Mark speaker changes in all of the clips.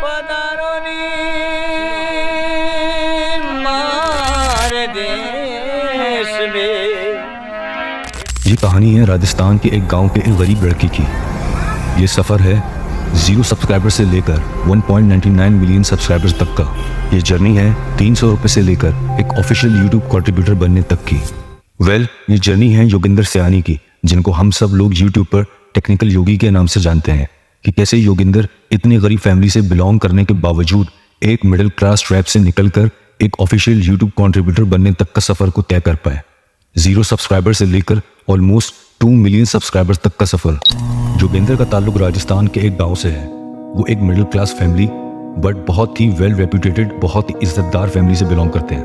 Speaker 1: ये कहानी है राजस्थान के एक गांव के एक गरीब लड़के की। ये सफ़र है 0 सब्सक्राइबर से लेकर 1.99 मिलियन सब्सक्राइबर्स तक का। ये जर्नी है 300 रुपये से लेकर एक ऑफिशियल यूट्यूब कंट्रीब्यूटर बनने तक की। ये जर्नी है योगिंदर सयानी की, जिनको हम सब लोग यूट्यूब पर टेक्निकल योगी के नाम से जानते हैं, कि कैसे योगिंदर इतनी गरीब फैमिली से बिलोंग करने के बावजूद एक मिडिल क्लास ट्रैप से निकलकर एक ऑफिशियल यूट्यूब कंट्रीब्यूटर बनने तक का सफ़र को तय कर पाए। 0 सब्सक्राइबर से लेकर ऑलमोस्ट 2 मिलियन सब्सक्राइबर्स तक का सफ़र। योगिंदर का ताल्लुक राजस्थान के एक गांव से है। वो एक मिडिल क्लास फैमिली बट बहुत ही वेल रेप्यूटेटेड, बहुत ही इज्जतदार फैमिली से बिलोंग करते हैं।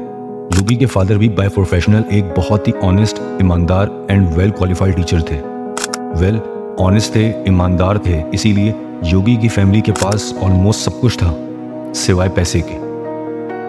Speaker 1: योगी के फादर भी बाय प्रोफेशनल एक बहुत ही ऑनेस्ट, ईमानदार एंड वेल क्वालिफाइड टीचर थे। ऑनेस्ट थे, ईमानदार थे, इसीलिए योगी की फैमिली के पास ऑलमोस्ट सब कुछ था सिवाय पैसे के।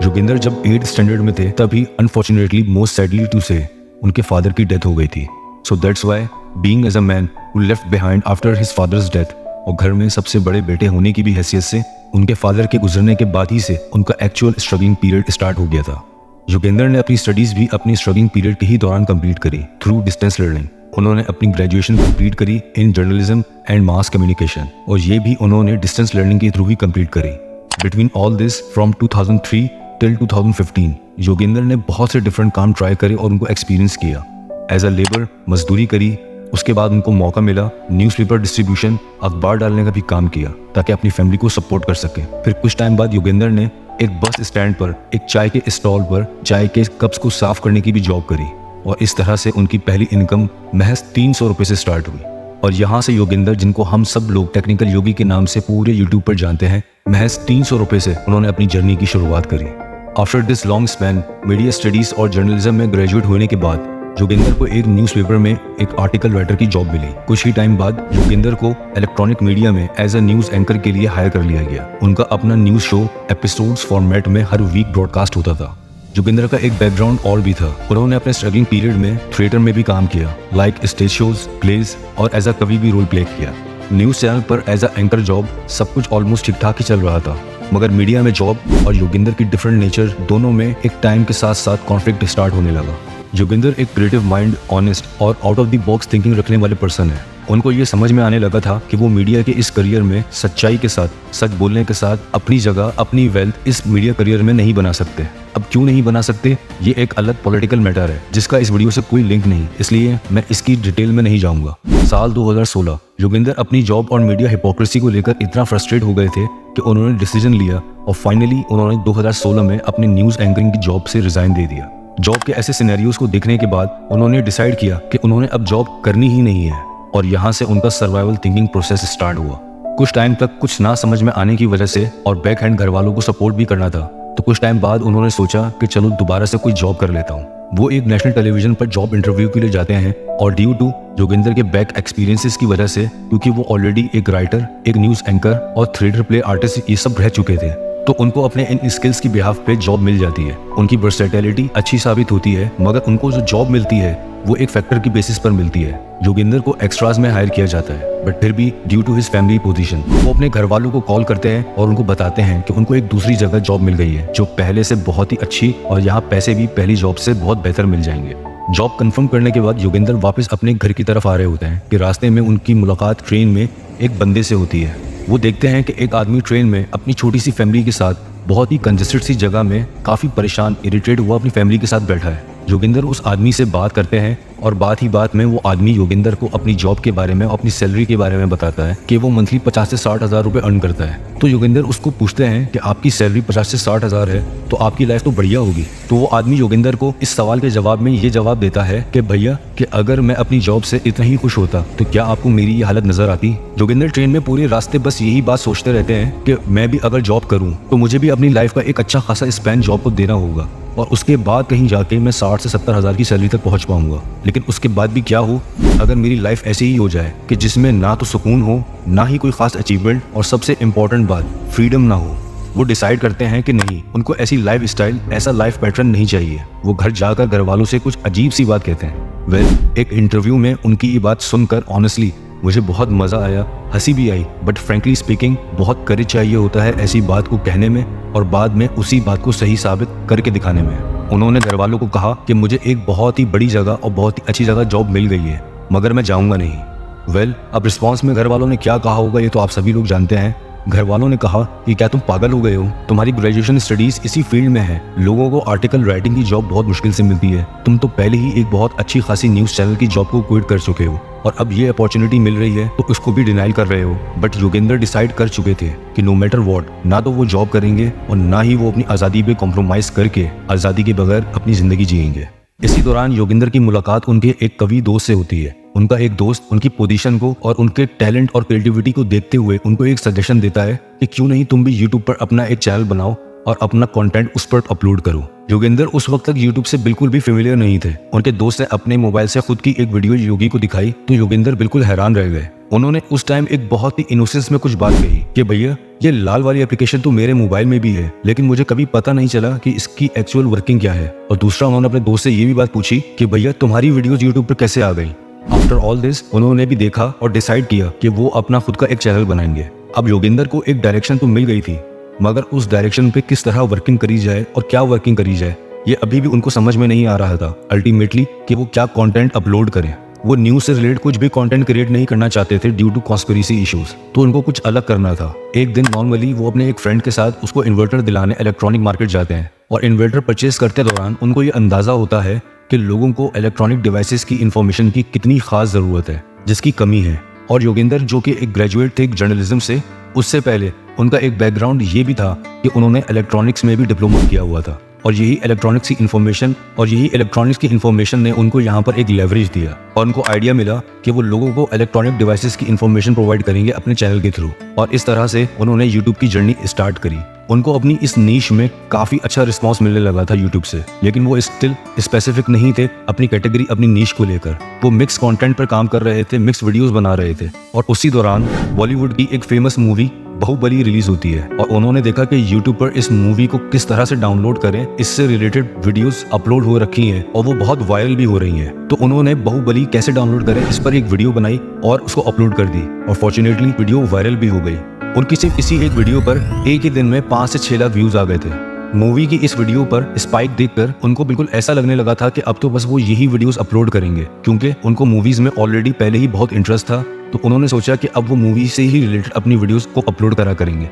Speaker 1: योगिंदर जब 8th स्टैंडर्ड में थे तभी अनफॉर्चुनेटली, मोस्ट सैडली टू से, उनके फादर की डेथ हो गई थी। So that's why being as a man who left behind after his father's death, और घर में सबसे बड़े बेटे होने की भी हैसियत से उनके फादर के गुजरने के बाद ही से उनका एक्चुअल स्ट्रगलिंग पीरियड स्टार्ट हो गया था। योगिंदर ने अपनी स्टडीज भी अपनी स्ट्रगलिंग पीरियड के ही दौरान कंप्लीट करी थ्रू डिस्टेंस लर्निंग। उन्होंने अपनी ग्रेजुएशन कंप्लीट करी in journalism and mass communication, और ये भी उन्होंने डिस्टेंस लर्निंग के थ्रू ही कंप्लीट करी। Between all this from 2003 till 2015 Yoginder ने बहुत से डिफरेंट काम ट्राई करे और उनको एक्सपीरियंस किया। एज अ लेबर मजदूरी करी, उसके बाद उनको मौका मिला न्यूज़पेपर डिस्ट्रीब्यूशन, अखबार डालने का भी काम किया ताकि अपनी फैमिली को सपोर्ट कर सके। फिर कुछ टाइम बाद योगिंदर ने एक बस स्टैंड पर एक चाय के स्टॉल पर चाय के कप्स को साफ करने की भी जॉब करी, और इस तरह से उनकी पहली इनकम महज 300 रुपये से स्टार्ट हुई। और यहाँ से योगिंदर, जिनको हम सब लोग टेक्निकल योगी के नाम से पूरे यूट्यूब पर जानते हैं, महज 300 रुपये से उन्होंने अपनी जर्नी की शुरुआत करी। After this long span media studies और जर्नलिज्म में ग्रेजुएट होने के बाद योगिंदर को एक न्यूज़पेपर में एक आर्टिकल राइटर की जॉब मिली। कुछ ही टाइम बाद योगिंदर को इलेक्ट्रॉनिक मीडिया में एज अ न्यूज़ एंकर के लिए हायर कर लिया गया। उनका अपना न्यूज़ शो एपिसोड्स फॉर्मेट में हर वीक ब्रॉडकास्ट होता था। योगिंदर का एक बैकग्राउंड और भी था। उन्होंने अपने स्ट्रगलिंग पीरियड में थिएटर में भी काम किया, लाइक स्टेज शोज, प्लेज, और एज अ कवि भी रोल प्ले किया। न्यूज़ चैनल पर एज अ एंकर जॉब सब कुछ ऑलमोस्ट ठीक ठाक ही चल रहा था, मगर मीडिया में जॉब और योगिंदर की डिफरेंट नेचर दोनों में एक टाइम के साथ साथ कॉन्फ्लिक्ट स्टार्ट होने लगा। योगिंदर एक क्रिएटिव माइंड, ऑनेस्ट और out of the box thinking रखने वाले पर्सन है। उनको ये समझ में आने लगा था कि वो मीडिया के इस करियर में सच्चाई के साथ, सच बोलने के साथ अपनी जगह, अपनी वेल्थ इस मीडिया करियर में नहीं बना सकते। अब क्यों नहीं बना सकते, ये एक अलग पॉलिटिकल मैटर है जिसका इस वीडियो से कोई लिंक नहीं, इसलिए मैं इसकी डिटेल में नहीं जाऊंगा। साल 2016 योगिंदर अपनी जॉब और मीडिया हिपोक्रेसी को लेकर इतना फ्रस्ट्रेट हो गए थे कि उन्होंने डिसीजन लिया और फाइनली उन्होंने 2016 में अपनी न्यूज़ एंकरिंग की जॉब से रिजाइन दे दिया। जॉब के ऐसे सिनेरियोज को देखने के बाद उन्होंने डिसाइड किया कि उन्होंने अब जॉब करनी ही नहीं है, और यहाँ से उनका सर्वाइवल थिंकिंग प्रोसेस स्टार्ट हुआ। कुछ टाइम तक कुछ ना समझ में आने की वजह से और बैक हैंड घर वालों को सपोर्ट भी करना था, तो कुछ टाइम बाद उन्होंने सोचा कि चलो दोबारा से कोई जॉब कर लेता हूँ। वो एक नेशनल टेलीविजन पर जॉब इंटरव्यू के लिए जाते हैं, और ड्यू टू योगिंदर के बैक एक्सपीरियंसेस की वजह से, क्योंकि वो ऑलरेडी एक राइटर, एक न्यूज़ एंकर और थिएटर प्ले आर्टिस्ट ये सब रह चुके थे, तो उनको अपने इन स्किल्स की बिहाफ पे जॉब मिल जाती है। उनकी वर्सेटैलिटी अच्छी साबित होती है, मगर उनको जो जॉब मिलती है वो एक फैक्टर की बेसिस पर मिलती है। योगिंदर को एक्स्ट्राज में हायर किया जाता है, बट फिर भी due to his family position वो अपने घर वालों को कॉल करते हैं और उनको बताते हैं कि उनको एक दूसरी जगह जॉब मिल गई है जो पहले से बहुत ही अच्छी, और यहाँ पैसे भी पहली जॉब से बहुत बेहतर मिल जाएंगे। जॉब कंफर्म करने के बाद योगिंदर वापस अपने घर की तरफ आ रहे होते हैं कि रास्ते में उनकी मुलाकात ट्रेन में एक बंदे से होती है। वो देखते हैं कि एक आदमी ट्रेन में अपनी छोटी सी फैमिली के साथ बहुत ही कंजेस्टेड सी जगह में काफ़ी परेशान, इरिटेट हुआ अपनी फैमिली के साथ बैठा है। योगिंदर उस आदमी से बात करते हैं, और बात ही बात में वो आदमी योगिंदर को अपनी जॉब के बारे में, अपनी सैलरी के बारे में बताता है कि वो मंथली 50 से 60 हज़ार रुपये अर्न करता है। तो योगिंदर उसको पूछते हैं कि आपकी सैलरी 50 से 60 हज़ार है तो आपकी लाइफ तो बढ़िया होगी। तो वो आदमी योगिंदर को इस सवाल के जवाब में ये जवाब देता है कि भैया, कि अगर मैं अपनी जॉब से इतना ही खुश होता तो क्या आपको मेरी ये हालत नजर आती। योगिंदर ट्रेन में पूरे रास्ते बस यही बात सोचते रहते हैं कि मैं भी अगर जॉब करूँ तो मुझे भी अपनी लाइफ का एक अच्छा खासा स्पैन जॉब को देना होगा, और उसके बाद कहीं जाके मैं 60 से 70 हज़ार की सैलरी तक पहुंच पाऊंगा। लेकिन उसके बाद भी क्या हो अगर मेरी लाइफ ऐसे ही हो जाए कि जिसमें ना तो सुकून हो, ना ही कोई खास अचीवमेंट, और सबसे इम्पोर्टेंट बात फ्रीडम ना हो। वो डिसाइड करते हैं कि नहीं, उनको ऐसी लाइफ स्टाइल, ऐसा लाइफ पैटर्न नहीं चाहिए। वो घर जाकर घर वालों से कुछ अजीब सी बात कहते हैं। एक इंटरव्यू में उनकी ये बात सुनकर ऑनेस्टली मुझे बहुत मज़ा आया, हंसी भी आई, बट फ्रेंकली स्पीकिंग बहुत करेज चाहिए होता है ऐसी बात को कहने में और बाद में उसी बात को सही साबित करके दिखाने में। उन्होंने घर वालों को कहा कि मुझे एक बहुत ही बड़ी जगह और बहुत ही अच्छी जगह जॉब मिल गई है, मगर मैं जाऊँगा नहीं। वेल, अब रिस्पॉन्स में घर वालों ने क्या कहा होगा ये तो आप सभी लोग जानते हैं। घर वालों ने कहा कि क्या तुम पागल हो गए हो, तुम्हारी ग्रेजुएशन स्टडीज इसी फील्ड में है, लोगों को आर्टिकल राइटिंग की जॉब बहुत मुश्किल से मिलती है, तुम तो पहले ही एक बहुत अच्छी खासी न्यूज़ चैनल की जॉब को क्विट कर चुके हो और अब ये अपॉर्चुनिटी मिल रही है तो उसको भी डिनाइल कर रहे हो। बट योगेंद्र डिसाइड कर चुके थे कि नो मैटर व्हाट, ना तो वो जॉब करेंगे और ना ही वो अपनी आज़ादी पे कॉम्प्रोमाइज़ करके आज़ादी के बगैर अपनी ज़िंदगी जिएंगे। इसी दौरान योगेंद्र की मुलाकात उनके एक कवि दोस्त से होती है। उनका एक दोस्त उनकी पोजीशन को और उनके टैलेंट और क्रिएटिविटी को देखते हुए उनको एक सजेशन देता है कि क्यों नहीं तुम भी यूट्यूब पर अपना एक चैनल बनाओ और अपना कंटेंट उस पर अपलोड करो। योगेंद्र उस वक्त तक यूट्यूब से बिल्कुल भी फेमिलियर नहीं थे। उनके दोस्त ने अपने मोबाइल से खुद की एक वीडियो योगी को दिखाई तो योगेंद्र बिल्कुल हैरान रह गए। उन्होंने उस टाइम एक बहुत ही इनोसेंस में कुछ बात कही कि भैया ये लाल वाली एप्लीकेशन तो मेरे मोबाइल में भी है, लेकिन मुझे कभी पता नहीं चला कि इसकी एक्चुअल वर्किंग क्या है। और दूसरा, उन्होंने अपने दोस्त से ये भी बात पूछी कि भैया तुम्हारी वीडियोस यूट्यूब पर कैसे आ गई। आफ्टर ऑल दिस उन्होंने भी देखा और डिसाइड किया कि वो अपना खुद का एक चैनल बनाएंगे। अब योगेंद्र को एक डायरेक्शन तो मिल गई थी, मगर उस डायरेक्शन पे किस तरह वर्किंग करी जाए और क्या वर्किंग करी जाए ये अभी भी उनको समझ में नहीं आ रहा था अल्टीमेटली कि वो क्या कंटेंट अपलोड करें। वो न्यूज़ से रिलेटेड कुछ भी कंटेंट क्रिएट नहीं करना चाहते थे ड्यू टू कॉन्स्पिरेसी इश्यूज, तो उनको कुछ अलग करना था। एक दिन नॉर्मली वो अपने एक फ्रेंड के साथ उसको इन्वर्टर दिलाने इलेक्ट्रॉनिक मार्केट जाते हैं और इन्वर्टर परचेज करते दौरान उनको ये अंदाजा होता है कि लोगों को इलेक्ट्रॉनिक डिवाइसेस की इंफॉर्मेशन की कितनी खास ज़रूरत है जिसकी कमी है। और योगेंद्र जो कि एक ग्रेजुएट थे जर्नलिज्म से, उससे पहले उनका एक बैकग्राउंड ये भी था कि उन्होंने इलेक्ट्रॉनिक्स में भी डिप्लोमा किया हुआ था और यही इलेक्ट्रॉनिक्स की इंफॉर्मेशन ने उनको यहाँ पर एक लेवरेज दिया और उनको आइडिया मिला कि वो लोगों को इलेक्ट्रॉनिक डिवाइसेस की इंफॉर्मेशन प्रोवाइड करेंगे अपने चैनल के थ्रू। और इस तरह से उन्होंने यूट्यूब की जर्नी स्टार्ट करी। उनको अपनी इस नीश में काफ़ी अच्छा रिस्पॉन्स मिलने लगा था यूट्यूब से, लेकिन वो स्टिल स्पेसिफिक नहीं थे अपनी कैटेगरी अपनी नीश को लेकर। वो मिक्स कंटेंट पर काम कर रहे थे, मिक्स वीडियोस बना रहे थे। और उसी दौरान बॉलीवुड की एक फेमस मूवी बाहुबली रिलीज होती है और उन्होंने देखा कि यूट्यूब पर इस मूवी को किस तरह से डाउनलोड करें, इससे रिलेटेड वीडियोस अपलोड हो रखी हैं और वो बहुत वायरल भी हो रही हैं। तो उन्होंने बाहुबली कैसे डाउनलोड करें इस पर एक वीडियो बनाई और उसको अपलोड कर दी और फॉर्चुनेटली वीडियो वायरल भी हो गई। उनकी सिर्फ इसी एक वीडियो पर एक ही दिन में 5 से 6 लाख व्यूज आ गए थे। मूवी की इस वीडियो पर स्पाइक देखकर उनको बिल्कुल ऐसा लगने लगा था कि अब तो बस वो यही वीडियोस अपलोड करेंगे, क्योंकि उनको मूवीज में ऑलरेडी पहले ही बहुत इंटरेस्ट था। तो उन्होंने सोचा कि अब वो मूवी से ही रिलेटेड अपनी वीडियोस को अपलोड करा करेंगे।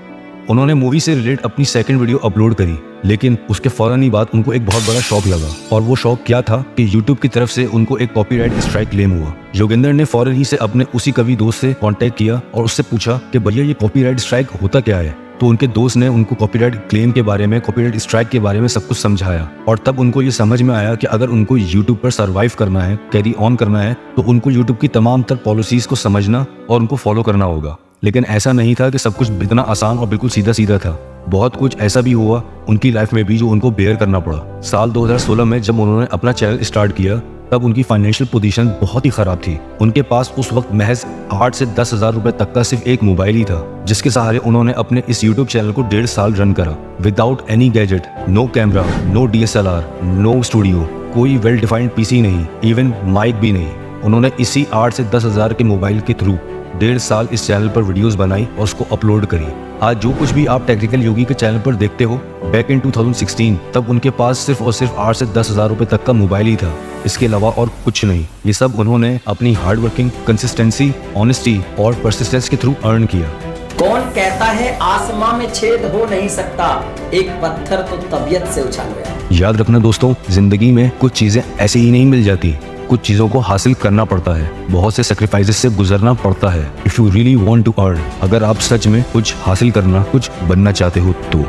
Speaker 1: उन्होंने मूवी से रिलेटेड अपनी सेकंड वीडियो अपलोड करी, लेकिन उसके फौरन ही बाद उनको एक बहुत बड़ा शॉक लगा। और वो शॉक क्या था कि यूट्यूब की तरफ से उनको एक कॉपीराइट स्ट्राइक क्लेम हुआ। योगेंद्र ने फौरन ही से अपने उसी कवि दोस्त से कांटेक्ट किया और उससे पूछा कि भैया ये कॉपीराइट स्ट्राइक होता क्या है। तो उनके दोस्त ने उनको कॉपीराइट क्लेम के बारे में, कॉपीराइट स्ट्राइक के बारे में सब कुछ समझाया और तब उनको ये समझ में आया कि अगर उनको यूट्यूब पर सर्वाइव करना है, कैरी ऑन करना है, तो उनको यूट्यूब की तमाम तर पॉलिसीज को समझना और उनको फॉलो करना होगा। लेकिन ऐसा नहीं था कि सब कुछ इतना आसान और बिल्कुल सीधा सीधा था। बहुत कुछ ऐसा भी हुआ उनकी लाइफ में भी जो उनको बेयर करना पड़ा। साल 2016 में जब उन्होंने अपना चैनल स्टार्ट किया तब उनकी फाइनेंशियल पोजीशन बहुत ही खराब थी। उनके पास उस वक्त महज 8 से 10 हज़ार रुपए तक का सिर्फ एक मोबाइल ही था, जिसके सहारे उन्होंने अपने इस यूट्यूब चैनल को 1.5 साल रन करा without any gadget, no camera, no DSLR, no studio, कोई वेल डिफाइंड PC नहीं, इवन माइक भी नहीं। उन्होंने इसी 8 से 10 हज़ार के मोबाइल के थ्रू 1.5 साल इस चैनल पर वीडियोस बनाई और उसको अपलोड करी। आज जो कुछ भी आप टेक्निकल योगी के चैनल पर देखते हो, बैक इन 2016 तब उनके पास सिर्फ और सिर्फ 8 से 10 हज़ार रुपए तक का मोबाइल ही था, इसके अलावा और कुछ नहीं। ये सब उन्होंने अपनी हार्ड वर्किंग, कंसिस्टेंसी, ऑनेस्टी और परसिस्टेंस के थ्रू अर्न किया।
Speaker 2: कौन कहता है आसमां में छेद हो नहीं सकता, एक पत्थर तो तबीयत से उछल गया।
Speaker 1: याद रखना दोस्तों, जिंदगी में कुछ चीजें ऐसे ही नहीं मिल जाती, कुछ चीजों को हासिल करना पड़ता है, बहुत से सैक्रिफाइसेस से गुजरना पड़ता है। If you really want to earn, अगर आप सच में कुछ हासिल करना, कुछ बनना चाहते हो तो